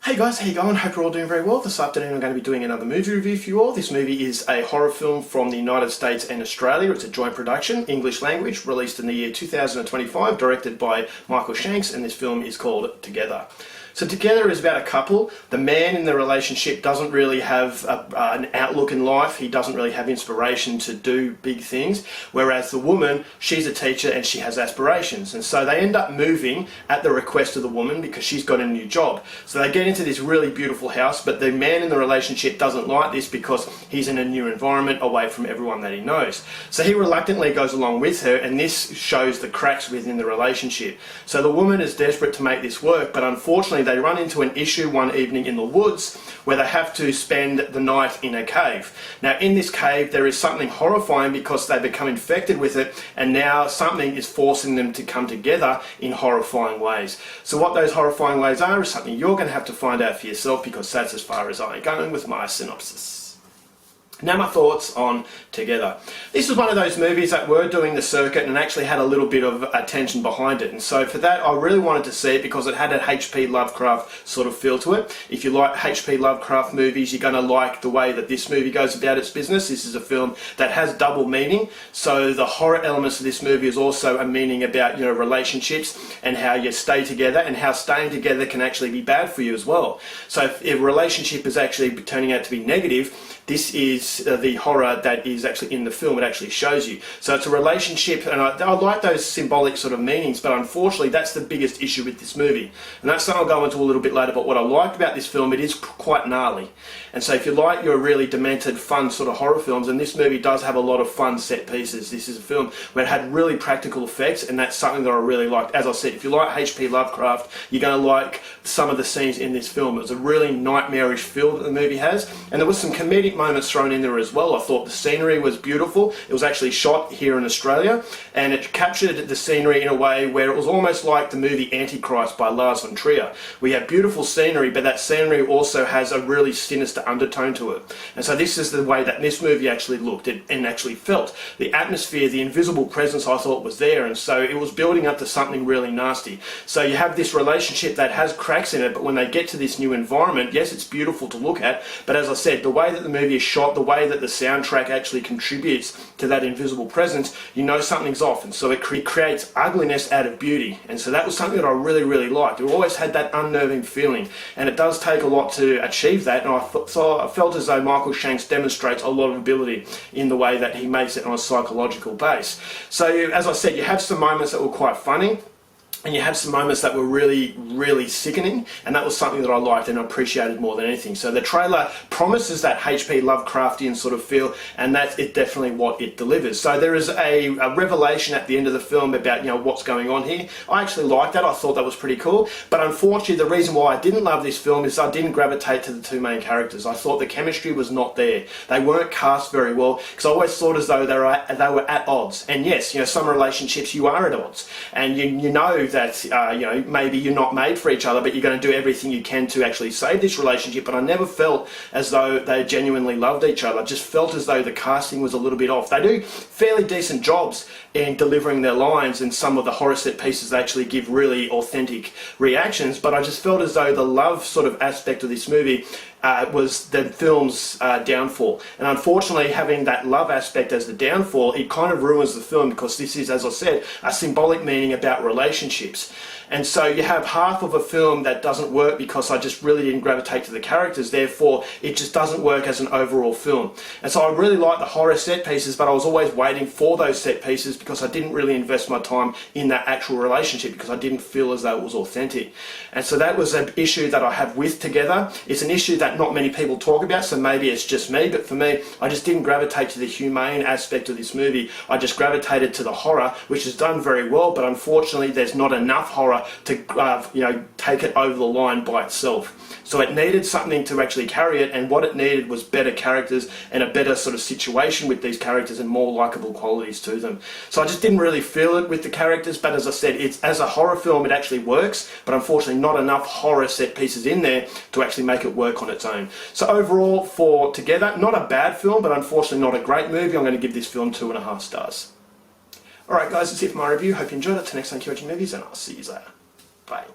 Hey guys, how you going? Hope you're all doing very well. This afternoon I'm going to be doing another movie review for you all. This movie is a horror film from the United States and Australia. It's a joint production, English language, released in the year 2025, directed by Michael Shanks, and this film is called Together. So Together is about a couple. The man in the relationship doesn't really have an outlook in life. He doesn't really have inspiration to do big things. Whereas the woman, she's a teacher and she has aspirations. And so they end up moving at the request of the woman because she's got a new job. So they get into this really beautiful house, but the man in the relationship doesn't like this because he's in a new environment away from everyone that he knows. So he reluctantly goes along with her, and this shows the cracks within the relationship. So the woman is desperate to make this work, but unfortunately they run into an issue one evening in the woods where they have to spend the night in a cave. Now in this cave there is something horrifying because they become infected with it, and now something is forcing them to come together in horrifying ways. So what those horrifying ways are is something you're going to have to find out for yourself, because that's as far as I'm going with my synopsis. Now my thoughts on Together. This was one of those movies that were doing the circuit and actually had a little bit of attention behind it, and so for that I really wanted to see it because it had an H.P. Lovecraft sort of feel to it. If you like H.P. Lovecraft movies, you're going to like the way that this movie goes about its business. This is a film that has double meaning, so the horror elements of this movie is also a meaning about, relationships and how you stay together and how staying together can actually be bad for you as well. So if a relationship is actually turning out to be negative, this is the horror that is actually in the film. It actually shows you. So it's a relationship, and I like those symbolic sort of meanings, but unfortunately that's the biggest issue with this movie. And that's something I'll go into a little bit later, but what I liked about this film, it is quite gnarly. And so if you like your really demented, fun sort of horror films, and this movie does have a lot of fun set pieces. This is a film where it had really practical effects, and that's something that I really liked. As I said, if you like H.P. Lovecraft, you're going to like some of the scenes in this film. It was a really nightmarish feel that the movie has, and there was some comedic moments thrown in there as well. I thought the scenery was beautiful. It was actually shot here in Australia, and it captured the scenery in a way where it was almost like the movie Antichrist by Lars von Trier. We have beautiful scenery, but that scenery also has a really sinister undertone to it. And so this is the way that this movie actually looked and actually felt. The atmosphere, the invisible presence, I thought was there, and so it was building up to something really nasty. So you have this relationship that has cracks in it, but when they get to this new environment, yes, it's beautiful to look at, but as I said, the way that the movie is shot, the way that the soundtrack actually contributes to that invisible presence, you know something's off, and so it creates ugliness out of beauty. And so that was something that I really, really liked. It always had that unnerving feeling, and it does take a lot to achieve that, and I felt as though Michael Shanks demonstrates a lot of ability in the way that he makes it on a psychological base. So as I said, you have some moments that were quite funny, and you have some moments that were really, really sickening, and that was something that I liked and appreciated more than anything. So the trailer promises that H.P. Lovecraftian sort of feel, and that's definitely what it delivers. So there is a revelation at the end of the film about what's going on here. I actually liked that. I thought that was pretty cool. But unfortunately, the reason why I didn't love this film is I didn't gravitate to the two main characters. I thought the chemistry was not there. They weren't cast very well, because I always thought as though they were at odds. And yes, some relationships you are at odds, and you know that maybe you're not made for each other, but you're going to do everything you can to actually save this relationship. But I never felt as though they genuinely loved each other. I just felt as though the casting was a little bit off. They do fairly decent jobs in delivering their lines, and some of the horror set pieces actually give really authentic reactions, but I just felt as though the love sort of aspect of this movie was the film's downfall. And unfortunately, having that love aspect as the downfall, it kind of ruins the film, because this is, as I said, a symbolic meaning about relationships. And so you have half of a film that doesn't work because I just really didn't gravitate to the characters, therefore it just doesn't work as an overall film. And so I really like the horror set pieces, but I was always waiting for those set pieces because I didn't really invest my time in that actual relationship, because I didn't feel as though it was authentic. And so that was an issue that I have with Together. It's an issue that not many people talk about, so maybe it's just me, but for me, I just didn't gravitate to the humane aspect of this movie. I just gravitated to the horror, which is done very well, but unfortunately there's not enough horror to take it over the line by itself. So it needed something to actually carry it, and what it needed was better characters and a better sort of situation with these characters and more likeable qualities to them. So I just didn't really feel it with the characters, but as I said, it's as a horror film it actually works, but unfortunately not enough horror set pieces in there to actually make it work on its own. So overall, for Together, not a bad film, but unfortunately not a great movie. I'm going to give this film 2.5 stars. Alright guys, that's it for my review. Hope you enjoyed it. Till next time, keep watching movies, and I'll see you later. Bye.